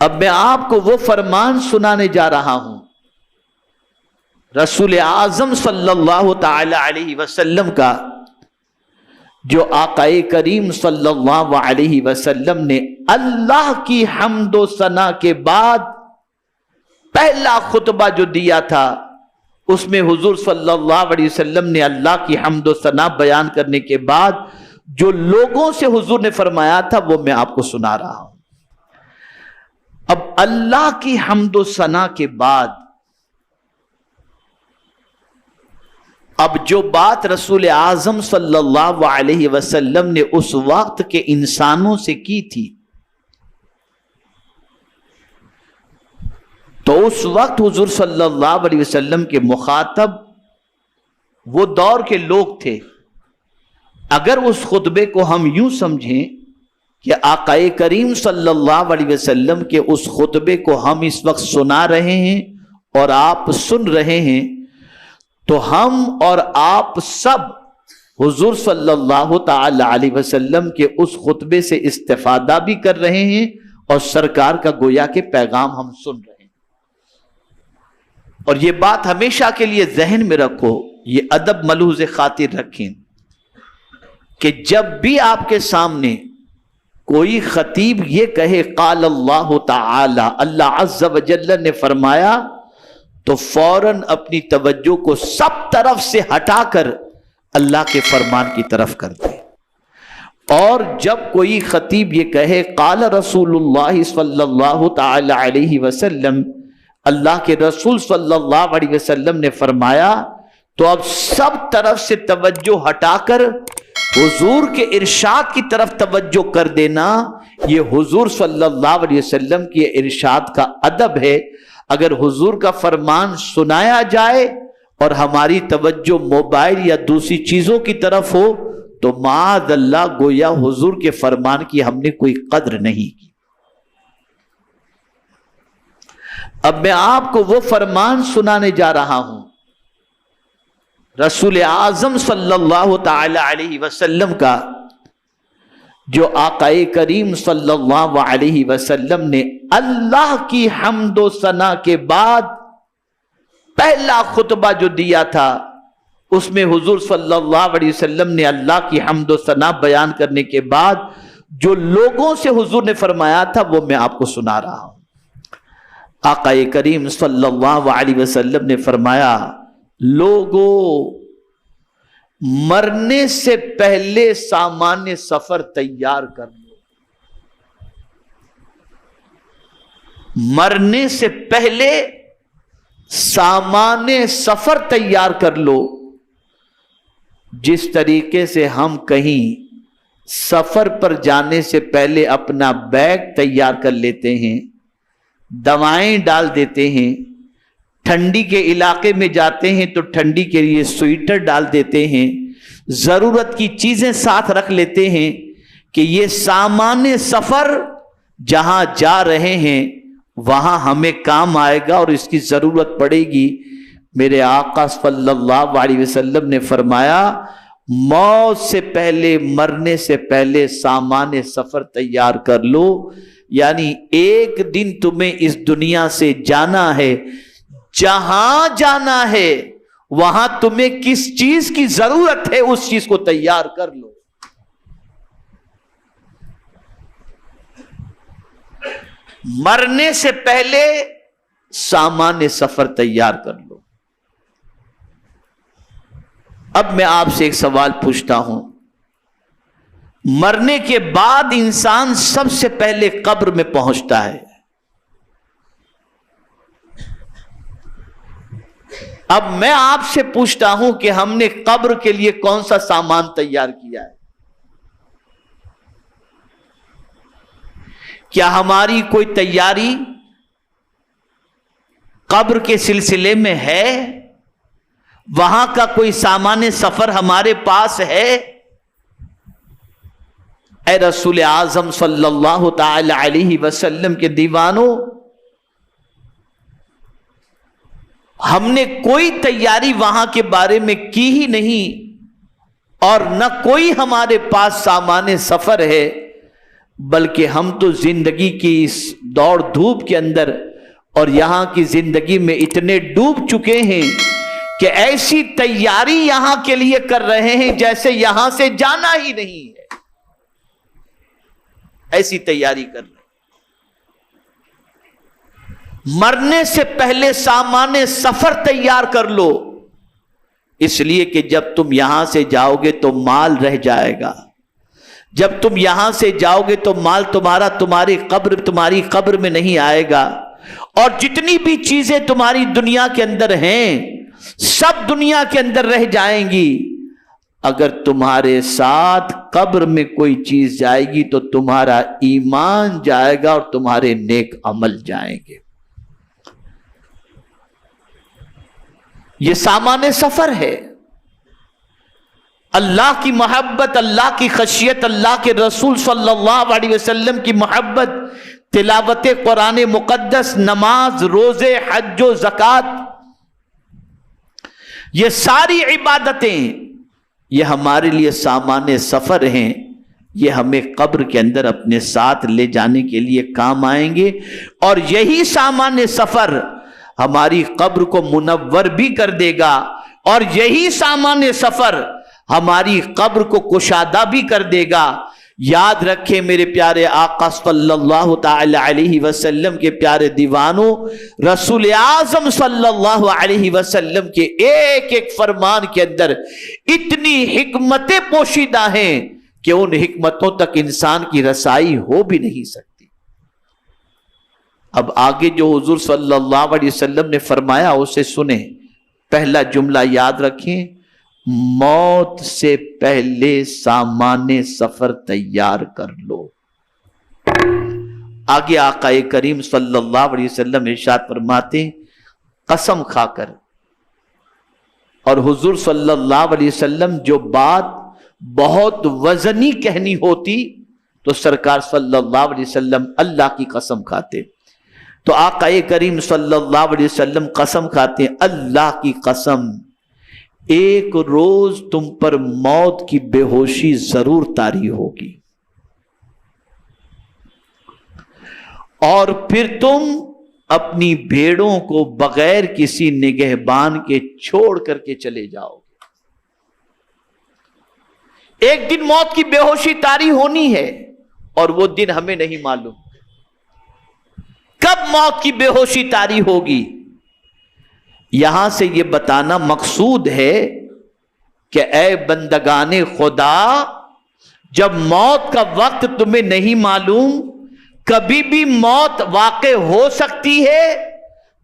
اب میں آپ کو وہ فرمان سنانے جا رہا ہوں رسول اعظم صلی اللہ تعالی علیہ وسلم کا، جو آقا کریم صلی اللہ علیہ وسلم نے اللہ کی حمد و ثنا کے بعد پہلا خطبہ جو دیا تھا، اس میں حضور صلی اللہ علیہ وسلم نے اللہ کی حمد و ثنا بیان کرنے کے بعد جو لوگوں سے حضور نے فرمایا تھا وہ میں آپ کو سنا رہا ہوں۔ اب اللہ کی حمد و ثنا کے بعد اب جو بات رسول اعظم صلی اللہ علیہ وسلم نے اس وقت کے انسانوں سے کی تھی، تو اس وقت حضور صلی اللہ علیہ وسلم کے مخاطب وہ دور کے لوگ تھے۔ اگر اس خطبے کو ہم یوں سمجھیں کہ آقا کریم صلی اللہ علیہ وسلم کے اس خطبے کو ہم اس وقت سنا رہے ہیں اور آپ سن رہے ہیں، تو ہم اور آپ سب حضور صلی اللہ تعالی علیہ وسلم کے اس خطبے سے استفادہ بھی کر رہے ہیں اور سرکار کا گویا کہ پیغام ہم سن رہے ہیں۔ اور یہ بات ہمیشہ کے لیے ذہن میں رکھو، یہ ادب ملحوظ خاطر رکھیں کہ جب بھی آپ کے سامنے کوئی خطیب یہ کہے قال اللہ تعالی، اللہ عز و جل نے فرمایا، تو فوراً اپنی توجہ کو سب طرف سے ہٹا کر اللہ کے فرمان کی طرف کر دے۔ اور جب کوئی خطیب یہ کہے قال رسول اللہ صلی اللہ تعالی علیہ وسلم، اللہ کے رسول صلی اللہ علیہ وسلم نے فرمایا، تو اب سب طرف سے توجہ ہٹا کر حضور کے ارشاد کی طرف توجہ کر دینا، یہ حضور صلی اللہ علیہ وسلم کی ارشاد کا ادب ہے۔ اگر حضور کا فرمان سنایا جائے اور ہماری توجہ موبائل یا دوسری چیزوں کی طرف ہو تو معاذ اللہ گویا حضور کے فرمان کی ہم نے کوئی قدر نہیں کی۔ اب میں آپ کو وہ فرمان سنانے جا رہا ہوں رسول اعظم صلی اللہ تعالی علیہ وسلم کا، جو آقا کریم صلی اللہ علیہ وسلم نے اللہ کی حمد و ثنا کے بعد پہلا خطبہ جو دیا تھا، اس میں حضور صلی اللہ علیہ وسلم نے اللہ کی حمد و ثنا بیان کرنے کے بعد جو لوگوں سے حضور نے فرمایا تھا وہ میں آپ کو سنا رہا ہوں۔ آقا کریم صلی اللہ علیہ وسلم نے فرمایا، لوگو مرنے سے پہلے سامان سفر تیار کر لو۔ مرنے سے پہلے سامان سفر تیار کر لو۔ جس طریقے سے ہم کہیں سفر پر جانے سے پہلے اپنا بیگ تیار کر لیتے ہیں، دوائیں ڈال دیتے ہیں، ٹھنڈی کے علاقے میں جاتے ہیں تو ٹھنڈی کے لیے سویٹر ڈال دیتے ہیں، ضرورت کی چیزیں ساتھ رکھ لیتے ہیں کہ یہ سامان سفر جہاں جا رہے ہیں وہاں ہمیں کام آئے گا اور اس کی ضرورت پڑے گی۔ میرے آقا صلی اللہ علیہ وسلم نے فرمایا، موت سے پہلے، مرنے سے پہلے سامان سفر تیار کر لو۔ یعنی ایک دن تمہیں اس دنیا سے جانا ہے، جہاں جانا ہے وہاں تمہیں کس چیز کی ضرورت ہے اس چیز کو تیار کر لو۔ مرنے سے پہلے سامان سفر تیار کر لو۔ اب میں آپ سے ایک سوال پوچھتا ہوں، مرنے کے بعد انسان سب سے پہلے قبر میں پہنچتا ہے۔ اب میں آپ سے پوچھتا ہوں کہ ہم نے قبر کے لیے کون سا سامان تیار کیا ہے؟ کیا ہماری کوئی تیاری قبر کے سلسلے میں ہے؟ وہاں کا کوئی سامان سفر ہمارے پاس ہے؟ اے رسول اعظم صلی اللہ تعالی علیہ وسلم کے دیوانوں، ہم نے کوئی تیاری وہاں کے بارے میں کی ہی نہیں اور نہ کوئی ہمارے پاس سامان سفر ہے، بلکہ ہم تو زندگی کی اس دوڑ دھوپ کے اندر اور یہاں کی زندگی میں اتنے ڈوب چکے ہیں کہ ایسی تیاری یہاں کے لیے کر رہے ہیں جیسے یہاں سے جانا ہی نہیں ہے، ایسی تیاری کر رہے ہیں۔ مرنے سے پہلے سامان سفر تیار کر لو، اس لیے کہ جب تم یہاں سے جاؤ گے تو مال رہ جائے گا، جب تم یہاں سے جاؤ گے تو مال تمہارا تمہاری قبر میں نہیں آئے گا، اور جتنی بھی چیزیں تمہاری دنیا کے اندر ہیں سب دنیا کے اندر رہ جائیں گی، اگر تمہارے ساتھ قبر میں کوئی چیز جائے گی تو تمہارا ایمان جائے گا اور تمہارے نیک عمل جائیں گے۔ یہ سامان سفر ہے۔ اللہ کی محبت، اللہ کی خشیت، اللہ کے رسول صلی اللہ علیہ وسلم کی محبت، تلاوت قرآن مقدس، نماز، روزے، حج و زکوٰۃ، یہ ساری عبادتیں یہ ہمارے لیے سامان سفر ہیں، یہ ہمیں قبر کے اندر اپنے ساتھ لے جانے کے لیے کام آئیں گے، اور یہی سامان سفر ہماری قبر کو منور بھی کر دے گا، اور یہی سامان سفر ہماری قبر کو کشادہ بھی کر دے گا۔ یاد رکھیں میرے پیارے آقا صلی اللہ تعالی علیہ وسلم کے پیارے دیوانوں، رسول اعظم صلی اللہ علیہ وسلم کے ایک ایک فرمان کے اندر اتنی حکمتیں پوشیدہ ہیں کہ ان حکمتوں تک انسان کی رسائی ہو بھی نہیں سکتی۔ اب آگے جو حضور صلی اللہ علیہ وسلم نے فرمایا اسے سنیں۔ پہلا جملہ یاد رکھیں، موت سے پہلے سامان سفر تیار کر لو۔ آگے آقا کریم صلی اللہ علیہ وسلم ارشاد فرماتے ہیں، قسم کھا کر، اور حضور صلی اللہ علیہ وسلم جو بات بہت وزنی کہنی ہوتی تو سرکار صلی اللہ علیہ وسلم اللہ کی قسم کھاتے، تو آقا کریم صلی اللہ علیہ وسلم قسم کھاتے ہیں، اللہ کی قسم ایک روز تم پر موت کی بے ہوشی ضرور طاری ہوگی، اور پھر تم اپنی بھیڑوں کو بغیر کسی نگہبان کے چھوڑ کر کے چلے جاؤ گے۔ ایک دن موت کی بے ہوشی طاری ہونی ہے، اور وہ دن ہمیں نہیں معلوم کب موت کی بے ہوشی طاری ہوگی۔ یہاں سے یہ بتانا مقصود ہے کہ اے بندگان خدا، جب موت کا وقت تمہیں نہیں معلوم، کبھی بھی موت واقع ہو سکتی ہے،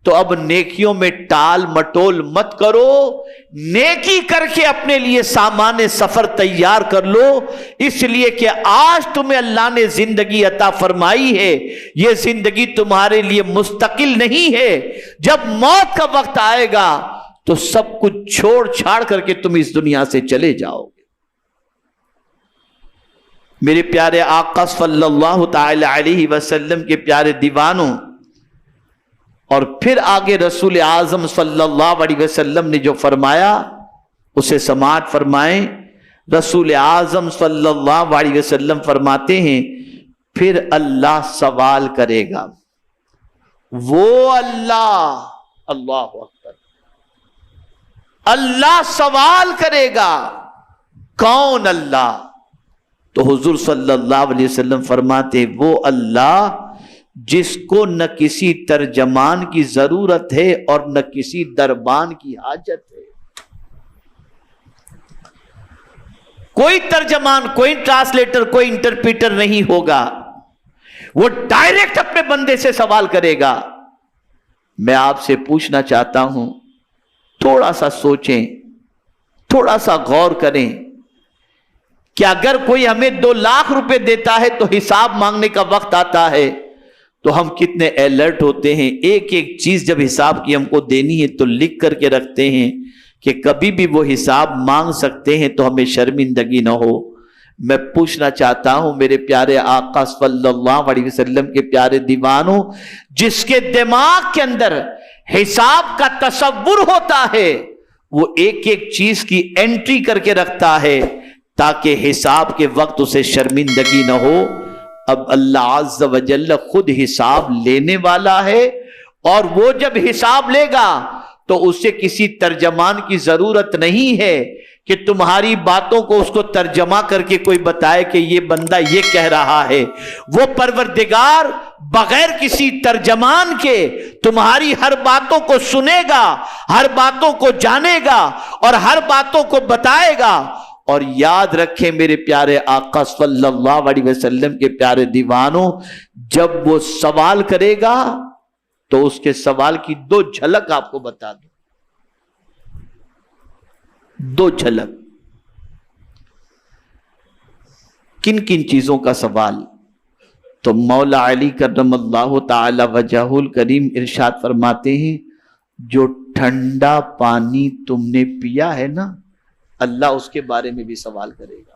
تو اب نیکیوں میں ٹال مٹول مت کرو، نیکی کر کے اپنے لیے سامان سفر تیار کر لو، اس لیے کہ آج تمہیں اللہ نے زندگی عطا فرمائی ہے، یہ زندگی تمہارے لیے مستقل نہیں ہے۔ جب موت کا وقت آئے گا تو سب کچھ چھوڑ چھاڑ کر کے تم اس دنیا سے چلے جاؤ گے۔ میرے پیارے آقا صلی اللہ تعالی علیہ وسلم کے پیارے دیوانوں، اور پھر آگے رسول اعظم صلی اللہ علیہ وسلم نے جو فرمایا اسے سماعت فرمائیں۔ رسول اعظم صلی اللہ علیہ وسلم فرماتے ہیں، پھر اللہ سوال کرے گا، وہ اللہ، اللہ اکبر، اللہ سوال کرے گا، کون اللہ؟ تو حضور صلی اللہ علیہ وسلم فرماتے، وہ اللہ جس کو نہ کسی ترجمان کی ضرورت ہے اور نہ کسی دربان کی حاجت ہے۔ کوئی ترجمان، کوئی ٹرانسلیٹر، کوئی انٹرپریٹر نہیں ہوگا، وہ ڈائریکٹ اپنے بندے سے سوال کرے گا۔ میں آپ سے پوچھنا چاہتا ہوں، تھوڑا سا سوچیں، تھوڑا سا غور کریں کہ اگر کوئی ہمیں 2 لاکھ روپے دیتا ہے تو حساب مانگنے کا وقت آتا ہے تو ہم کتنے الرٹ ہوتے ہیں، ایک ایک چیز جب حساب کی ہم کو دینی ہے تو لکھ کر کے رکھتے ہیں کہ کبھی بھی وہ حساب مانگ سکتے ہیں تو ہمیں شرمندگی نہ ہو۔ میں پوچھنا چاہتا ہوں میرے پیارے آقا صلی اللہ علیہ وسلم کے پیارے دیوانوں، جس کے دماغ کے اندر حساب کا تصور ہوتا ہے، وہ ایک ایک چیز کی انٹری کر کے رکھتا ہے تاکہ حساب کے وقت اسے شرمندگی نہ ہو۔ اب اللہ عز و جل خود حساب لینے والا ہے، اور وہ جب حساب لے گا تو اسے کسی ترجمان کی ضرورت نہیں ہے کہ تمہاری باتوں کو اس کو ترجمہ کر کے کوئی بتائے کہ یہ بندہ یہ کہہ رہا ہے۔ وہ پروردگار بغیر کسی ترجمان کے تمہاری ہر باتوں کو سنے گا، ہر باتوں کو جانے گا اور ہر باتوں کو بتائے گا۔ اور یاد رکھیں میرے پیارے آقا صلی اللہ علیہ وسلم کے پیارے دیوانوں، جب وہ سوال کرے گا تو اس کے سوال کی دو جھلک آپ کو بتا دوں، دو جھلک۔ کن کن چیزوں کا سوال؟ تو مولا علی کرم اللہ تعالی وجہہ الکریم ارشاد فرماتے ہیں، جو ٹھنڈا پانی تم نے پیا ہے نا، اللہ اس کے بارے میں بھی سوال کرے گا۔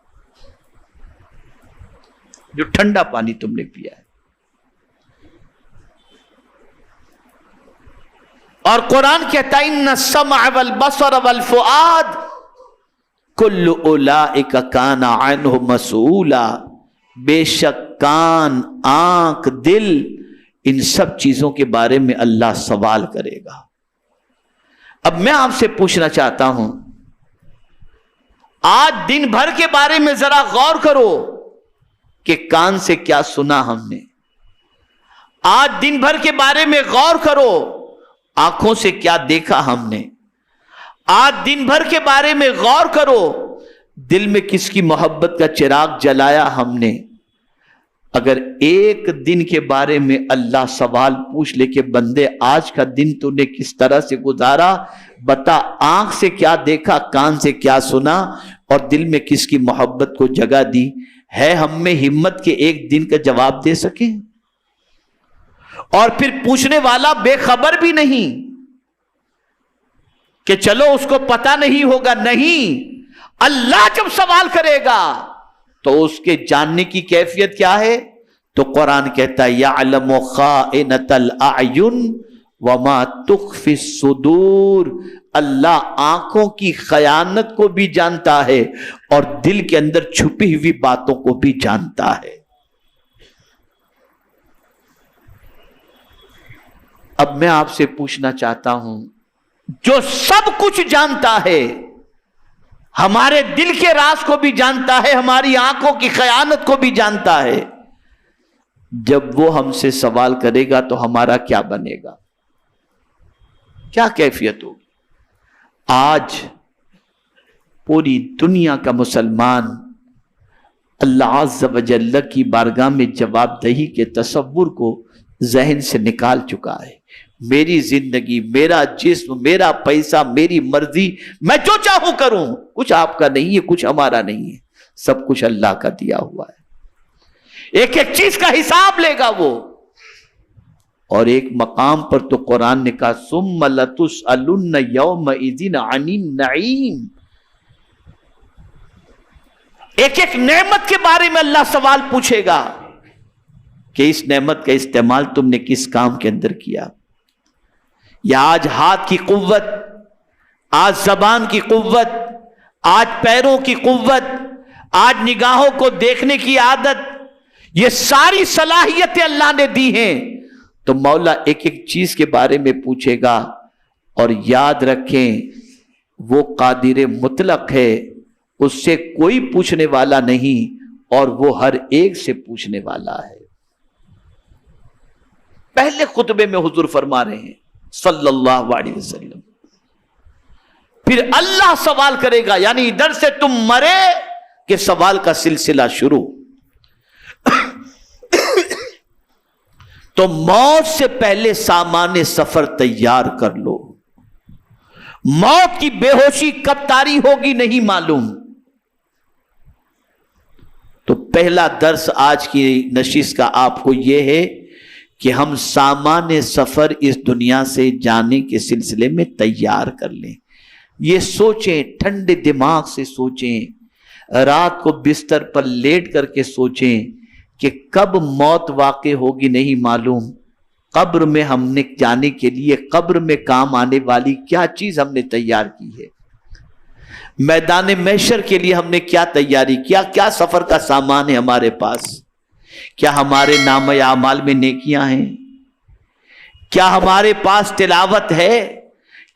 جو ٹھنڈا پانی تم نے پیا ہے۔ اور قرآن کہتا ہے ان السمع والبصر والفؤاد کل اولئک کان عنہ مسئولا، بے شک کان، آنکھ، دل، ان سب چیزوں کے بارے میں اللہ سوال کرے گا۔ اب میں آپ سے پوچھنا چاہتا ہوں، آج دن بھر کے بارے میں ذرا غور کرو کہ کان سے کیا سنا ہم نے، آج دن بھر کے بارے میں غور کرو آنکھوں سے کیا دیکھا ہم نے، آج دن بھر کے بارے میں غور کرو دل میں کس کی محبت کا چراغ جلایا ہم نے۔ اگر ایک دن کے بارے میں اللہ سوال پوچھ لے کہ بندے آج کا دن تو نے کس طرح سے گزارا، بتا آنکھ سے کیا دیکھا، کان سے کیا سنا اور دل میں کس کی محبت کو جگہ دی، ہے ہم میں ہمت کہ ایک دن کا جواب دے سکیں؟ اور پھر پوچھنے والا بے خبر بھی نہیں کہ چلو اس کو پتا نہیں ہوگا، نہیں، اللہ جب سوال کرے گا تو اس کے جاننے کی کیفیت کیا ہے؟ تو قرآن کہتا ہے یعلم خائنۃ الاعین وما تخفی الصدور، اللہ آنکھوں کی خیانت کو بھی جانتا ہے اور دل کے اندر چھپی ہوئی باتوں کو بھی جانتا ہے۔ اب میں آپ سے پوچھنا چاہتا ہوں، جو سب کچھ جانتا ہے، ہمارے دل کے راز کو بھی جانتا ہے، ہماری آنکھوں کی خیانت کو بھی جانتا ہے، جب وہ ہم سے سوال کرے گا تو ہمارا کیا بنے گا، کیا کیفیت ہوگی؟ آج پوری دنیا کا مسلمان اللہ عز و جل کی بارگاہ میں جواب دہی کے تصور کو ذہن سے نکال چکا ہے۔ میری زندگی، میرا جسم، میرا پیسہ، میری مرضی، میں جو چاہوں کروں، کچھ آپ کا نہیں ہے، کچھ ہمارا نہیں ہے، سب کچھ اللہ کا دیا ہوا ہے۔ ایک ایک چیز کا حساب لے گا وہ۔ اور ایک مقام پر تو قرآن نے کہا ثم لتسألن یومئذ عن النعیم، ایک ایک نعمت کے بارے میں اللہ سوال پوچھے گا کہ اس نعمت کا استعمال تم نے کس کام کے اندر کیا۔ یا آج ہاتھ کی قوت، آج زبان کی قوت، آج پیروں کی قوت، آج نگاہوں کو دیکھنے کی عادت، یہ ساری صلاحیتیں اللہ نے دی ہیں، تو مولا ایک ایک چیز کے بارے میں پوچھے گا۔ اور یاد رکھیں وہ قادر مطلق ہے، اس سے کوئی پوچھنے والا نہیں اور وہ ہر ایک سے پوچھنے والا ہے۔ پہلے خطبے میں حضور فرما رہے ہیں صلی اللہ علیہ وسلم، پھر اللہ سوال کرے گا، یعنی ادھر سے تم مرے کہ سوال کا سلسلہ شروع۔ تو موت سے پہلے سامان سفر تیار کر لو، موت کی بے ہوشی کب طاری ہوگی نہیں معلوم۔ تو پہلا درس آج کی نشست کا آپ کو یہ ہے کہ ہم سامان سفر اس دنیا سے جانے کے سلسلے میں تیار کر لیں۔ یہ سوچیں، ٹھنڈے دماغ سے سوچیں، رات کو بستر پر لیٹ کر کے سوچیں کہ کب موت واقع ہوگی نہیں معلوم۔ قبر میں ہم نے جانے کے لیے قبر میں کام آنے والی کیا چیز ہم نے تیار کی ہے، میدان محشر کے لیے ہم نے کیا تیاری کیا، کیا سفر کا سامان ہے ہمارے پاس۔ کیا ہمارے نام اعمال میں نیکیاں ہیں؟ کیا ہمارے پاس تلاوت ہے؟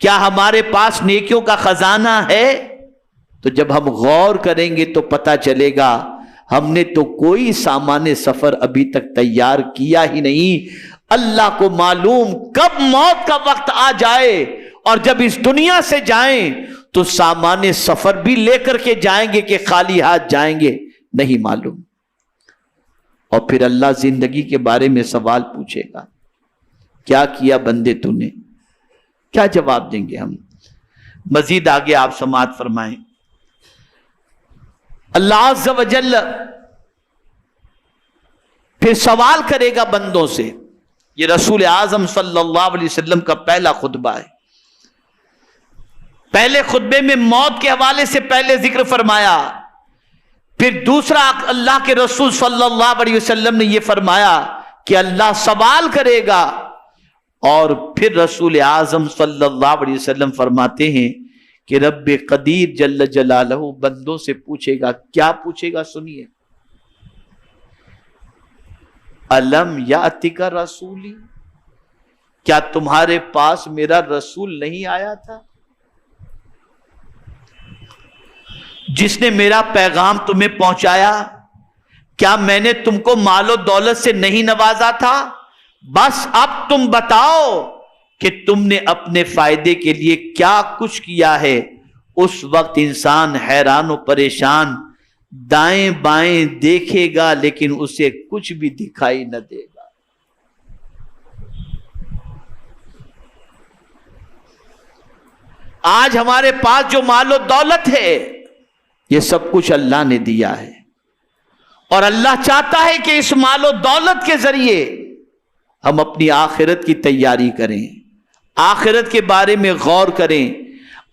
کیا ہمارے پاس نیکیوں کا خزانہ ہے؟ تو جب ہم غور کریں گے تو پتہ چلے گا ہم نے تو کوئی سامان سفر ابھی تک تیار کیا ہی نہیں۔ اللہ کو معلوم کب موت کا وقت آ جائے، اور جب اس دنیا سے جائیں تو سامان سفر بھی لے کر کے جائیں گے کہ خالی ہاتھ جائیں گے، نہیں معلوم۔ اور پھر اللہ زندگی کے بارے میں سوال پوچھے گا، کیا کیا بندے تو نے؟ کیا جواب دیں گے ہم؟ مزید آگے آپ سماعت فرمائیں۔ اللہ عز و جل پھر سوال کرے گا بندوں سے۔ یہ رسول اعظم صلی اللہ علیہ وسلم کا پہلا خطبہ ہے۔ پہلے خطبے میں موت کے حوالے سے پہلے ذکر فرمایا، پھر دوسرا اللہ کے رسول صلی اللہ علیہ وسلم نے یہ فرمایا کہ اللہ سوال کرے گا، اور پھر رسول اعظم صلی اللہ علیہ وسلم فرماتے ہیں کہ رب قدیر جل جلالہ بندوں سے پوچھے گا۔ کیا پوچھے گا؟ سنیے، الم یاتک رسولی، کیا تمہارے پاس میرا رسول نہیں آیا تھا جس نے میرا پیغام تمہیں پہنچایا؟ کیا میں نے تم کو مال و دولت سے نہیں نوازا تھا؟ بس اب تم بتاؤ کہ تم نے اپنے فائدے کے لیے کیا کچھ کیا ہے۔ اس وقت انسان حیران و پریشان دائیں بائیں دیکھے گا لیکن اسے کچھ بھی دکھائی نہ دے گا۔ آج ہمارے پاس جو مال و دولت ہے یہ سب کچھ اللہ نے دیا ہے، اور اللہ چاہتا ہے کہ اس مال و دولت کے ذریعے ہم اپنی آخرت کی تیاری کریں، آخرت کے بارے میں غور کریں،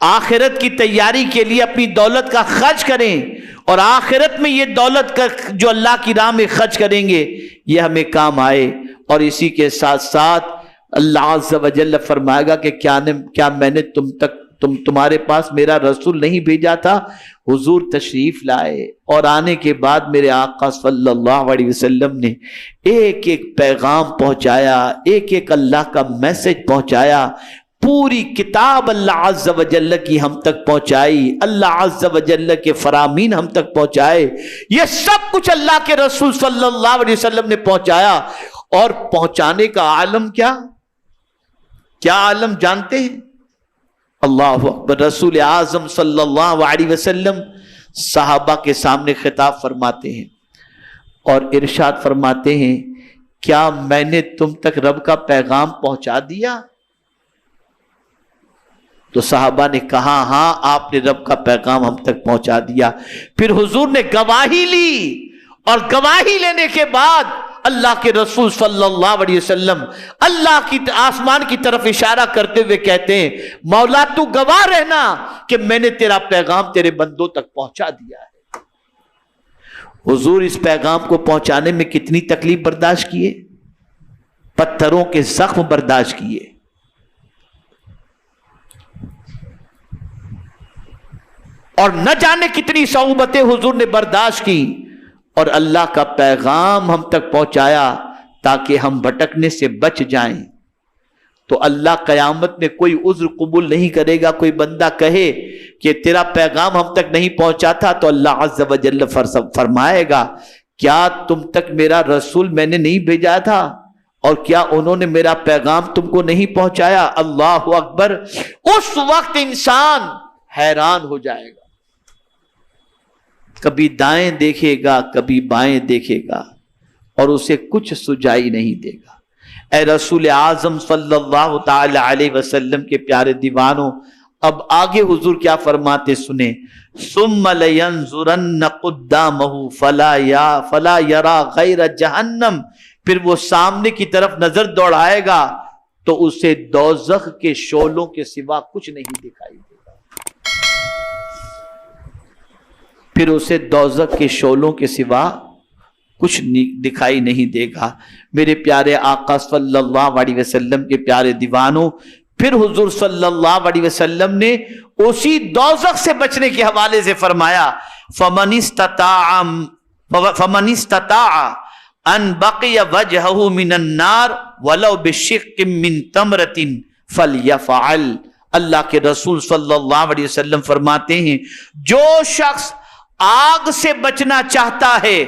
آخرت کی تیاری کے لیے اپنی دولت کا خرچ کریں، اور آخرت میں یہ دولت کا جو اللہ کی راہ میں خرچ کریں گے یہ ہمیں کام آئے۔ اور اسی کے ساتھ ساتھ اللہ عز و جل فرمائے گا کہ کیا میں نے تمہارے پاس میرا رسول نہیں بھیجا تھا؟ حضور تشریف لائے، اور آنے کے بعد میرے آقا صلی اللہ علیہ وسلم نے ایک ایک پیغام پہنچایا، ایک ایک اللہ کا میسج پہنچایا، پوری کتاب اللہ عز و جل کی ہم تک پہنچائی، اللہ عز و جل کے فرامین ہم تک پہنچائے۔ یہ سب کچھ اللہ کے رسول صلی اللہ علیہ وسلم نے پہنچایا، اور پہنچانے کا عالم کیا عالم جانتے ہیں؟ اللہ اکبر۔ رسول اعظم صلی اللہ علیہ وسلم صحابہ کے سامنے خطاب فرماتے ہیں اور ارشاد فرماتے ہیں، کیا میں نے تم تک رب کا پیغام پہنچا دیا؟ تو صحابہ نے کہا ہاں آپ نے رب کا پیغام ہم تک پہنچا دیا۔ پھر حضور نے گواہی لی، اور گواہی لینے کے بعد اللہ کے رسول صلی اللہ علیہ وسلم اللہ کی آسمان کی طرف اشارہ کرتے ہوئے کہتے ہیں، مولا تو گواہ رہنا کہ میں نے تیرا پیغام تیرے بندوں تک پہنچا دیا ہے۔ حضور اس پیغام کو پہنچانے میں کتنی تکلیف برداشت کیے، پتھروں کے زخم برداشت کیے، اور نہ جانے کتنی صعوبتیں حضور نے برداشت کی، اور اللہ کا پیغام ہم تک پہنچایا تاکہ ہم بھٹکنے سے بچ جائیں۔ تو اللہ قیامت میں کوئی عذر قبول نہیں کرے گا۔ کوئی بندہ کہے کہ تیرا پیغام ہم تک نہیں پہنچا تھا تو اللہ عز و جل فرمائے گا، کیا تم تک میرا رسول میں نے نہیں بھیجا تھا، اور کیا انہوں نے میرا پیغام تم کو نہیں پہنچایا؟ اللہ اکبر۔ اس وقت انسان حیران ہو جائے گا، کبھی دائیں دیکھے گا کبھی بائیں دیکھے گا، اور اسے کچھ سجائی نہیں دے گا۔ اے رسول اعظم صلی اللہ تعالی علیہ وسلم کے پیارے دیوانوں، اب آگے حضور کیا فرماتے سنیں، ثم لینظرن قدامہ فلا یرا غیر جہنم، پھر وہ سامنے کی طرف نظر دوڑائے گا تو اسے دوزخ کے شعلوں کے سوا کچھ نہیں دکھائی دے گا۔ پھر اسے دوزخ کے شعلوں کے سوا کچھ دکھائی نہیں دے گا۔ میرے پیارے آقا صلی اللہ علیہ وسلم کے پیارے دیوانوں، پھر حضور صلی اللہ علیہ وسلم نے اسی دوزخ سے بچنے کے حوالے سے فرمایا، فمن استطاع ان بقی وجہہ من النار ولو بشق من تمرۃ فلیفعل۔ اللہ کے رسول صلی اللہ علیہ وسلم فرماتے ہیں جو شخص آگ سے بچنا چاہتا ہے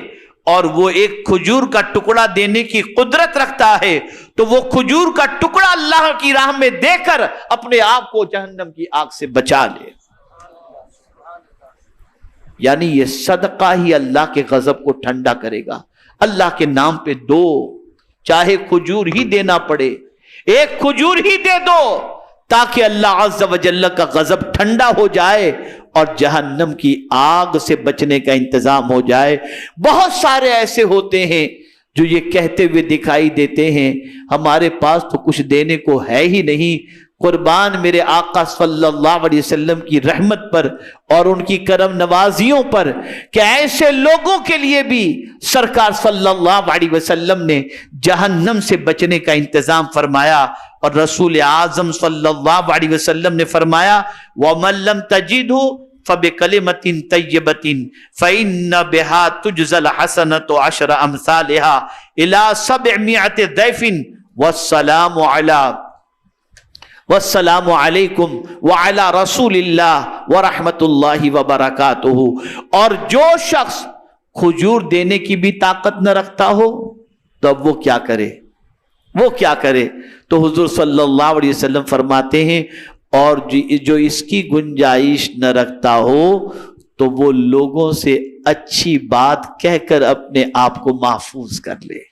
اور وہ ایک کھجور کا ٹکڑا دینے کی قدرت رکھتا ہے تو وہ کھجور کا ٹکڑا اللہ کی راہ میں دے کر اپنے آپ کو جہنم کی آگ سے بچا لے۔ یعنی یہ صدقہ ہی اللہ کے غضب کو ٹھنڈا کرے گا۔ اللہ کے نام پہ دو، چاہے کھجور ہی دینا پڑے، ایک کھجور ہی دے دو تاکہ اللہ عز و جل کا غضب ٹھنڈا ہو جائے اور جہنم کی آگ سے بچنے کا انتظام ہو جائے۔ بہت سارے ایسے ہوتے ہیں جو یہ کہتے ہوئے دکھائی دیتے ہیں ہمارے پاس تو کچھ دینے کو ہے ہی نہیں۔ قربان میرے آقا صلی اللہ علیہ وسلم کی رحمت پر اور ان کی کرم نوازیوں پر کہ ایسے لوگوں کے لیے بھی سرکار صلی اللہ علیہ وسلم نے جہنم سے بچنے کا انتظام فرمایا، اور رسول اعظم صلی اللہ علیہ وسلم نے فرمایا وَمَن لَّمْ تَجِدْهُ فَبِكَلِمَةٍ طَيِّبَةٍ فَإِنَّ بِهَا تُجْزَى الْحَسَنَةُ عَشْرَ أَمْثَالِهَا إِلَى 700 ضِعْفٍ والسلام علیکم وعلی رسول اللہ ورحمۃ اللہ وبرکاتہ۔ اور جو شخص کھجور دینے کی بھی طاقت نہ رکھتا ہو تو اب وہ کیا کرے؟ وہ کیا کرے؟ تو حضور صلی اللہ علیہ وسلم فرماتے ہیں اور جو اس کی گنجائش نہ رکھتا ہو تو وہ لوگوں سے اچھی بات کہہ کر اپنے آپ کو محفوظ کر لے۔